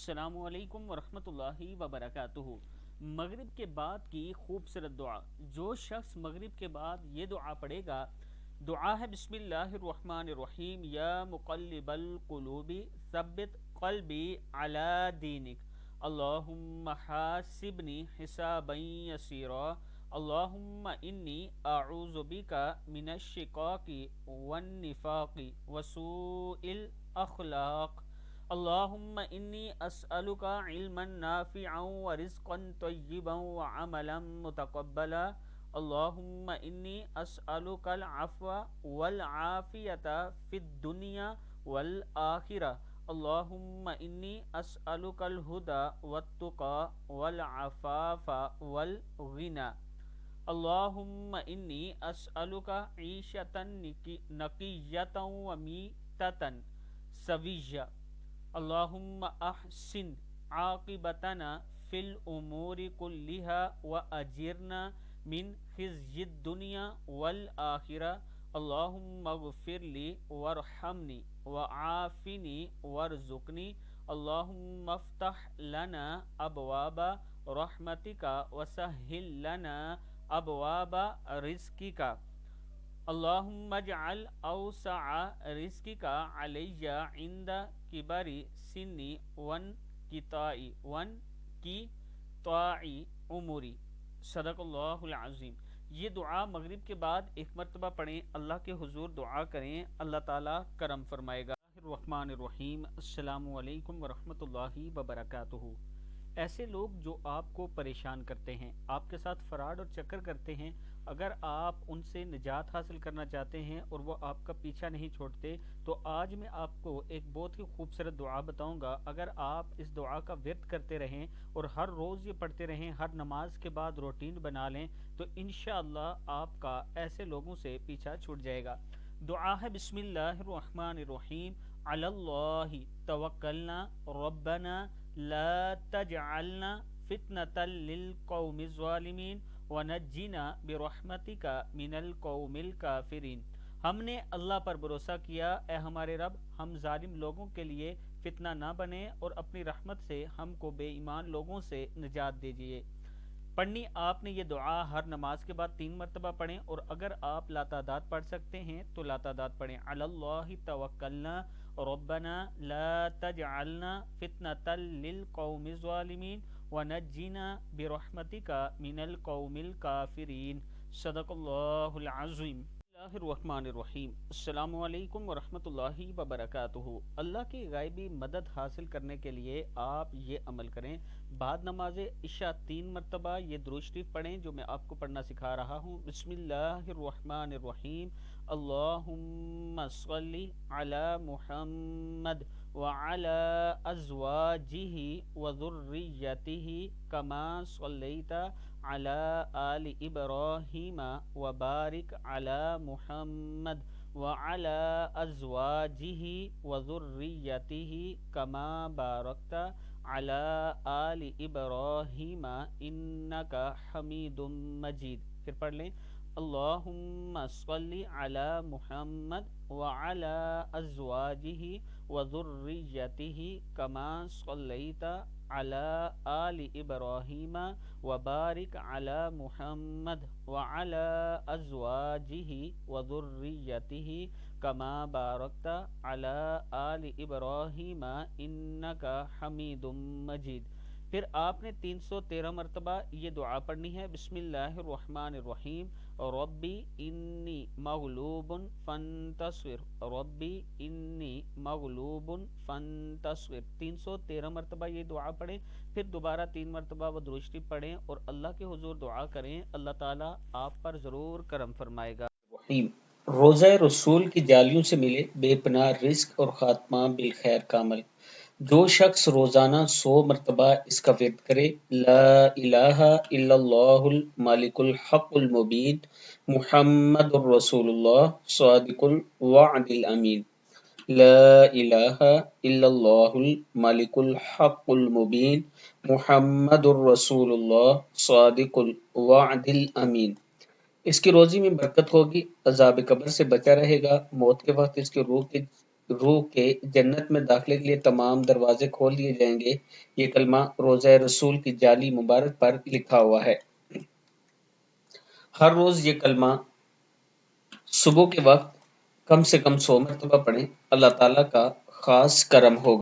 السلام علیکم ورحمۃ اللہ وبرکاتہ۔ مغرب کے بعد کی خوبصورت دعا، جو شخص مغرب کے بعد یہ دعا پڑھے گا، دعا ہے بسم اللہ الرحمن الرحیم یا مقلب القلوب ثبت قلبی علی دینک اللہم حاسبنی حسابا یسیرا اللہم انی اعوذ بک من الشقاق والنفاق وسوء الاخلاق اللهم إني أسألك علما نافعا ورزقا طيبا وعملا متقبلا اللهم إني أسألك العفو والعافية في الدنيا والآخرة اللهم إني أسألك الهدى والتقى والعفاف والغنى اللهم إني أسألك عيشة نقية وميتة سوية اللهم احسن عاقبتنا في الامور كلها واجرنا من خزي الدنيا والاخره اللهم اغفر لي وارحمني وعافني وارزقني اللهم افتح لنا ابواب رحمتك وسهل لنا ابواب رزقك اللهم اجعل اوسع رزقك علي عند کبر سنی وانقطاع عمری صدق اللہ العظیم۔ یہ دعا مغرب کے بعد ایک مرتبہ پڑھیں، اللہ کے حضور دعا کریں، اللہ تعالیٰ کرم فرمائے گا۔ الرحمن الرحیم۔ السلام علیکم ورحمۃ اللہ وبرکاتہ۔ ایسے لوگ جو آپ کو پریشان کرتے ہیں، آپ کے ساتھ فراڈ اور چکر کرتے ہیں، اگر آپ ان سے نجات حاصل کرنا چاہتے ہیں اور وہ آپ کا پیچھا نہیں چھوڑتے، تو آج میں آپ کو ایک بہت ہی خوبصورت دعا بتاؤں گا۔ اگر آپ اس دعا کا ورد کرتے رہیں اور ہر روز یہ پڑھتے رہیں، ہر نماز کے بعد روٹین بنا لیں، تو انشاءاللہ آپ کا ایسے لوگوں سے پیچھا چھوٹ جائے گا۔ دعا ہے بسم اللہ الرحمن الرحیم علی اللہ توکلنا ربنا لا تجعلنا فتنة للقوم الظالمین ونجنا برحمتک من القوم الکافرین۔ ہم نے اللہ پر بھروسہ کیا، اے ہمارے رب، ہم ظالم لوگوں کے لیے فتنہ نہ بنے اور اپنی رحمت سے ہم کو بے ایمان لوگوں سے نجات دیجیے۔ پڑھنی آپ نے یہ دعا ہر نماز کے بعد 3 مرتبہ پڑھیں، اور اگر آپ لاتعداد پڑھ سکتے ہیں تو لاتعداد پڑھیں۔ علی اللہ توکلنا ربنا لا تجعلنا فتنة للقوم الظالمین ونجنا برحمتک من القوم الکافرین صدق اللہ العظیم۔ بسم اللہ الرحمن الرحیم۔ السلام علیکم ورحمۃ اللہ وبرکاتہ۔ اللہ کی غائبی مدد حاصل کرنے کے لیے آپ یہ عمل کریں، بعد نماز عشاء 3 مرتبہ یہ درود شریف پڑھیں جو میں آپ کو پڑھنا سکھا رہا ہوں۔ بسم اللہ الرحمن الرحیم اللہم صلی علی محمد وعلى أزواجه وذريته كما صليت على آل إبراهيم وبارك على محمد وعلى أزواجه وذريته كما باركت على آل إبراهيم إنك حميد مجيد۔ پھر پڑھ لیں اللہم صلی علی محمد وعلى أزواجه وذريته كما صليت على آل إبراهيم وبارك على محمد وعلى أزواجه وذريته كما باركت على آل إبراهيم إنك حميد مجيد۔ پھر آپ نے 313 مرتبہ یہ دعا پڑھنی ہے۔ بسم اللہ الرحمن الرحیم ربی انی مغلوب فانتصر ربی انی مغلوب فانتصر۔ 313 مرتبہ یہ دعا پڑھیں، پھر دوبارہ 3 مرتبہ وہ درود شریف پڑھیں اور اللہ کے حضور دعا کریں، اللہ تعالیٰ آپ پر ضرور کرم فرمائے گا۔ روزہ رسول کی جالیوں سے ملے بے پناہ رزق اور خاتمہ بالخیر کا عمل۔ جو شخص روزانہ 100 مرتبہ اس کا ورد کرے، لا الہ الا اللہ الملک الحق المبین محمد الرسول اللہ صادق الوعد الامین، لا الہ الا اللہ الملک الحق المبین محمد الرسول اللہ صادق الوعد الامین۔ اس کی روزی میں برکت ہوگی، عذاب قبر سے بچا رہے گا، موت کے وقت اس کی روح کی روح کے جنت میں داخلے کے لیے تمام دروازے کھول دیے جائیں گے۔ یہ کلمہ روضہ رسول کی جعلی مبارک پر لکھا ہوا ہے۔ ہر روز یہ کلمہ صبح کے وقت کم سے کم 100 مرتبہ پڑھیں، اللہ تعالیٰ کا خاص کرم ہوگا۔